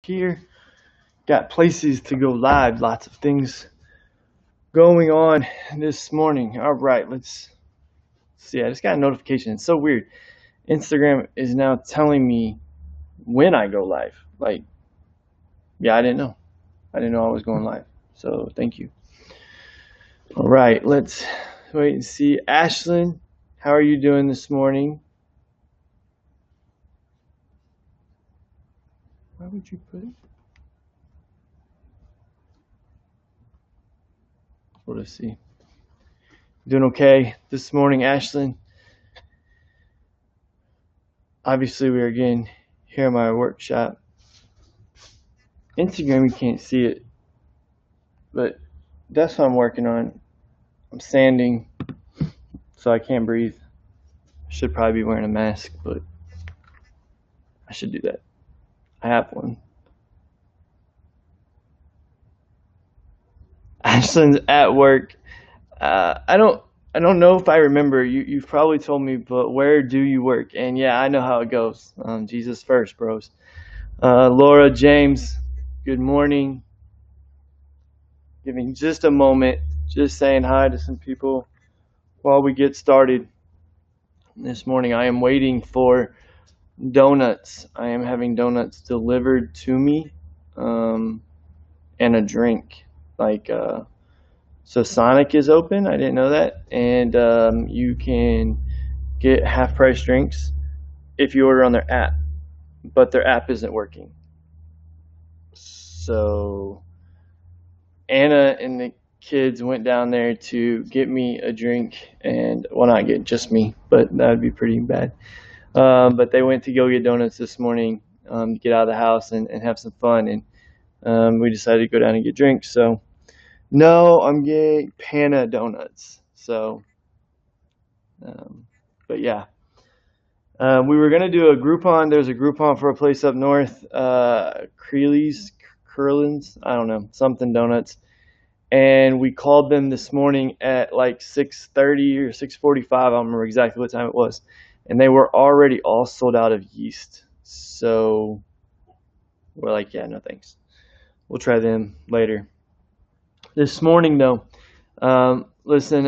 here. Got places to go live, lots of things going on this morning. All right, let's see. I just got a notification. It's so weird. Instagram is now telling me when I go live. Like, yeah, I didn't know. I didn't know I was going live. So thank you. All right, let's wait and see. Ashlyn, how are you doing this morning? Why would you put it? Let's see. Doing okay this morning, Ashlyn? Obviously, we are again here at my workshop. Instagram, you can't see it, but that's what I'm working on. I'm sanding, so I can't breathe. I should probably be wearing a mask, but I should do that. I have one. Ashlyn's at work. I don't know if I remember. You've probably told me, but where do you work? And yeah, I know how it goes. Jesus first, bros. Laura James, good morning. Giving just a moment, just saying hi to some people while we get started. This morning, I am waiting for donuts. I am having donuts delivered to me, and a drink. So Sonic is open. I didn't know that, and you can get half price drinks if you order on their app, but their app isn't working. So Anna and the kids went down there to get me a drink, and well, not get just me, but that would be pretty bad. But they went to go get donuts this morning, to get out of the house and have some fun, and we decided to go down and get drinks. So no, I'm getting Pana donuts. So, but yeah, we were gonna do a Groupon. There's a Groupon for a place up north, Creely's, Curlin's, I don't know, something donuts. And we called them this morning at like 6:30 or 6:45. I don't remember exactly what time it was, and they were already all sold out of yeast. So we're like, yeah, no thanks. We'll try them later. This morning, though, listen,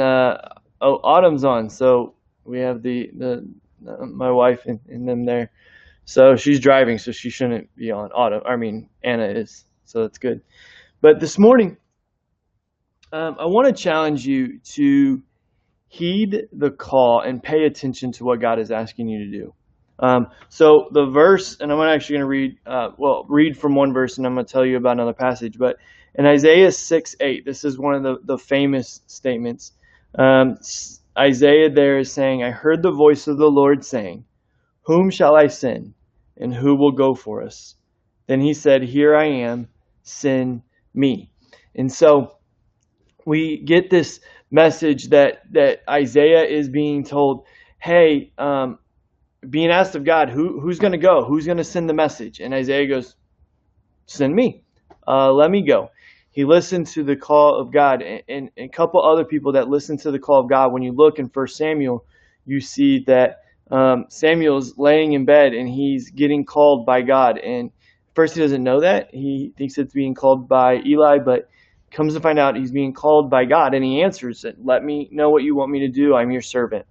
Autumn's on, so we have the my wife and them there. So she's driving, so she shouldn't be on. Anna is, so that's good. But this morning, I want to challenge you to heed the call and pay attention to what God is asking you to do. So the verse, and I'm actually going to read from one verse, and I'm going to tell you about another passage. But in Isaiah 6:8, this is one of the famous statements. Isaiah there is saying, "I heard the voice of the Lord saying, 'Whom shall I send, and who will go for us?' Then he said, 'Here I am, send me.'" And so we get this message that Isaiah is being told, hey, being asked of God, who's going to go? Who's going to send the message? And Isaiah goes, send me. Let me go. He listened to the call of God, and a couple other people that listened to the call of God. When you look in 1 Samuel, you see that Samuel's laying in bed, and he's getting called by God. And first he doesn't know that. He thinks it's being called by Eli, but comes to find out he's being called by God, and he answers it. Let me know what you want me to do. I'm your servant.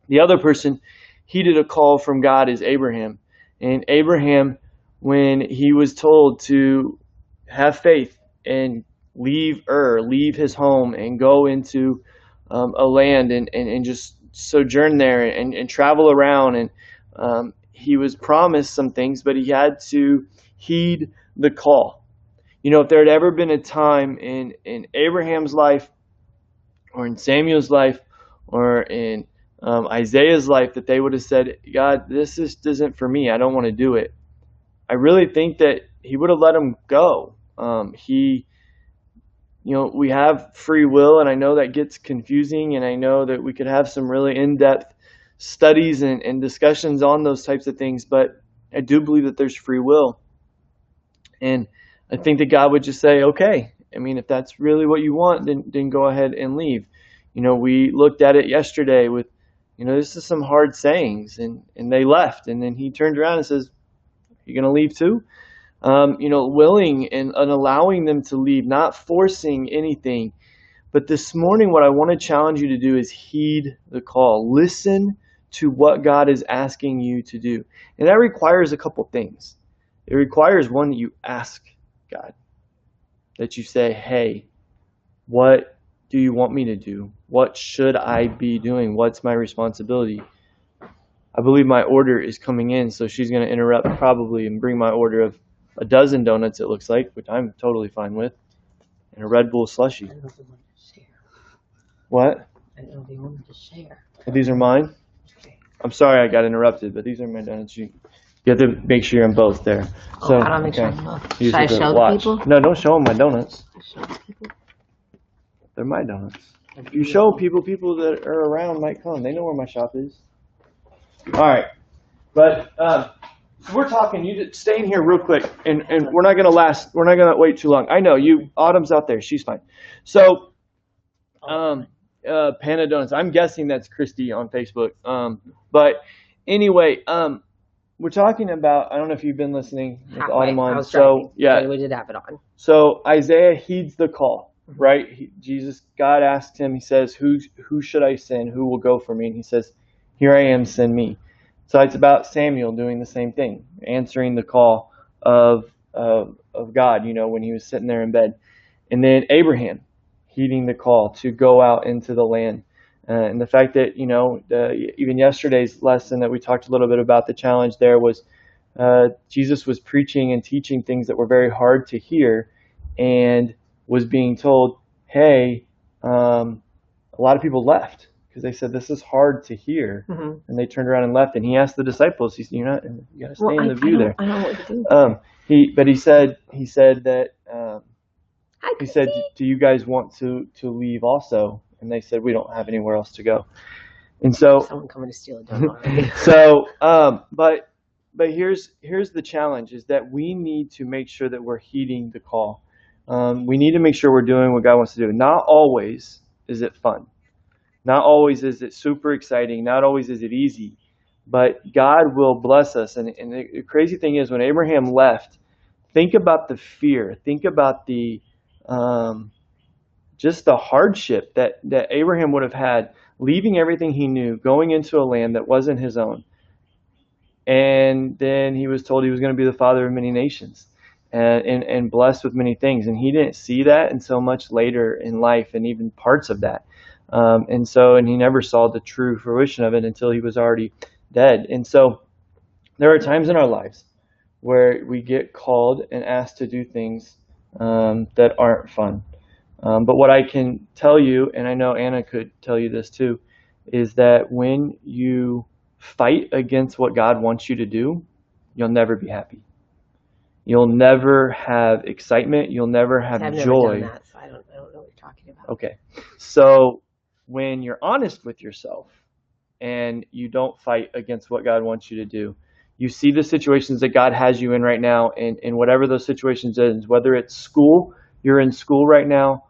The other person heeded a call from God is Abraham. And Abraham, when he was told to have faith and leave his home and go into a land and just sojourn there and travel around, and he was promised some things, but he had to heed the call. You know, if there had ever been a time in Abraham's life or in Samuel's life or in Isaiah's life that they would have said, God, this isn't for me. I don't want to do it. I really think that he would have let him go. We have free will, and I know that gets confusing, and I know that we could have some really in-depth studies and discussions on those types of things, but I do believe that there's free will. And I think that God would just say, okay, I mean, if that's really what you want, then go ahead and leave. You know, we looked at it yesterday with, this is some hard sayings, and they left. And then he turned around and says, you going to leave too? willing and allowing them to leave, not forcing anything. But this morning, what I want to challenge you to do is heed the call. Listen to what God is asking you to do. And that requires a couple things. It requires, one, that you ask God, that you say, hey, what do you want me to do? What should I be doing? What's my responsibility? I believe my order is coming in, so she's going to interrupt probably and bring my order of a dozen donuts, it looks like, which I'm totally fine with, and a Red Bull slushie. I don't know if they wanted to share. What? I don't know if they wanted to share. These are mine? Okay. I'm sorry I got interrupted, but these are my donuts. You have to make sure you're in both there. So, How do I make sure okay. I'm not? You Should I just have to show the watch. people? No, don't show them my donuts. Show the people? They're my donuts. If you show people that are around might come. They know where my shop is. All right. But so we're talking. You just stay in here real quick, and we're not gonna wait too long. I know you. Autumn's out there. She's fine. So, Panda Donuts. I'm guessing that's Christy on Facebook. But anyway, we're talking about. I don't know if you've been listening with Autumn on. I was driving. Yeah. We did have it on. So Isaiah heeds the call, right? God asked him. He says, "Who should I send? Who will go for me?" And he says, "Here I am. Send me." So it's about Samuel doing the same thing, answering the call of God, when he was sitting there in bed. And then Abraham heeding the call to go out into the land. And the fact that, even yesterday's lesson that we talked a little bit about, the challenge there was Jesus was preaching and teaching things that were very hard to hear and was being told, hey, a lot of people left. Because they said, this is hard to hear. Mm-hmm. And they turned around and left. And he asked the disciples, you got to stay in the view there. I don't know what to do. He said that, do you guys want to leave also? And they said, we don't have anywhere else to go. And so, someone coming to steal a donut. So, but here's the challenge is that we need to make sure that we're heeding the call. We need to make sure we're doing what God wants to do. Not always is it fun. Not always is it super exciting. Not always is it easy. But God will bless us. And the crazy thing is when Abraham left, think about the fear. Think about the just the hardship that Abraham would have had, leaving everything he knew, going into a land that wasn't his own. And then he was told he was going to be the father of many nations and blessed with many things. And he didn't see that until much later in life and even parts of that. And he never saw the true fruition of it until he was already dead. And so there are times in our lives where we get called and asked to do things that aren't fun. But what I can tell you, and I know Anna could tell you this too, is that when you fight against what God wants you to do, you'll never be happy. You'll never have excitement. You'll never have I've joy. never done that, so I don't know what you're talking about. Okay. So when you're honest with yourself and you don't fight against what God wants you to do, you see the situations that God has you in right now, and whatever those situations is, whether it's school, you're in school right now,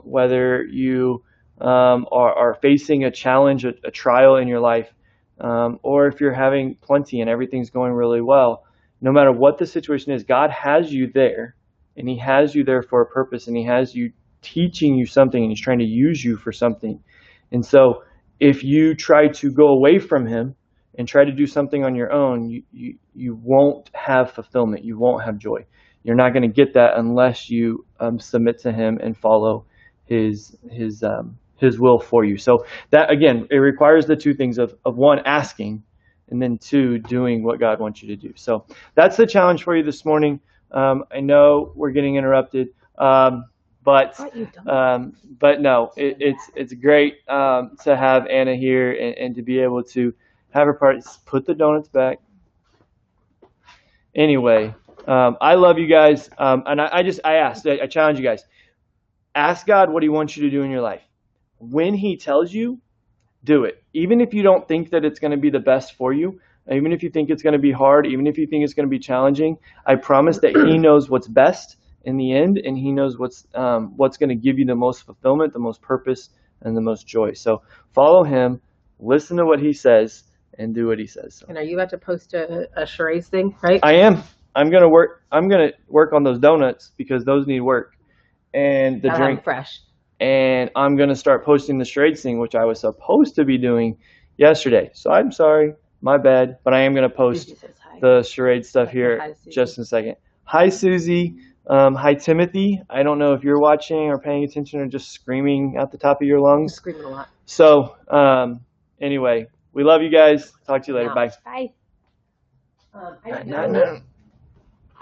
whether you are facing a challenge, a trial in your life, or if you're having plenty and everything's going really well, no matter what the situation is, God has you there, and He has you there for a purpose, and He has you teaching you something, and He's trying to use you for something. And so if you try to go away from Him and try to do something on your own, you won't have fulfillment. You won't have joy. You're not going to get that unless you submit to Him and follow His will for you. So that, again, it requires the two things of one, asking, and then two, doing what God wants you to do. So that's the challenge for you this morning. I know we're getting interrupted, but no, it's great to have Anna here and to be able to have her part. Put the donuts back. Anyway, I love you guys, and I challenge you guys. Ask God what He wants you to do in your life. When He tells you, do it. Even if you don't think that it's going to be the best for you, even if you think it's going to be hard, even if you think it's going to be challenging, I promise that He knows what's best in the end, and He knows what's going to give you the most fulfillment, the most purpose, and the most joy. So follow Him, listen to what He says, and do what He says. So. And are you about to post a charades thing, right? I am. I'm gonna work on those donuts because those need work, and the Gotta have drink. it fresh. And I'm gonna start posting the charades thing, which I was supposed to be doing yesterday. So I'm sorry, my bad. But I am gonna post Susie says hi. the charade stuff Hi here to Susie. just in a second. Hi, Susie. Hi, Timothy. I don't know if you're watching or paying attention or just screaming at the top of your I'm lungs. screaming a lot. So, anyway, we love you guys. Talk to you later. No. Bye. Bye. I No, no.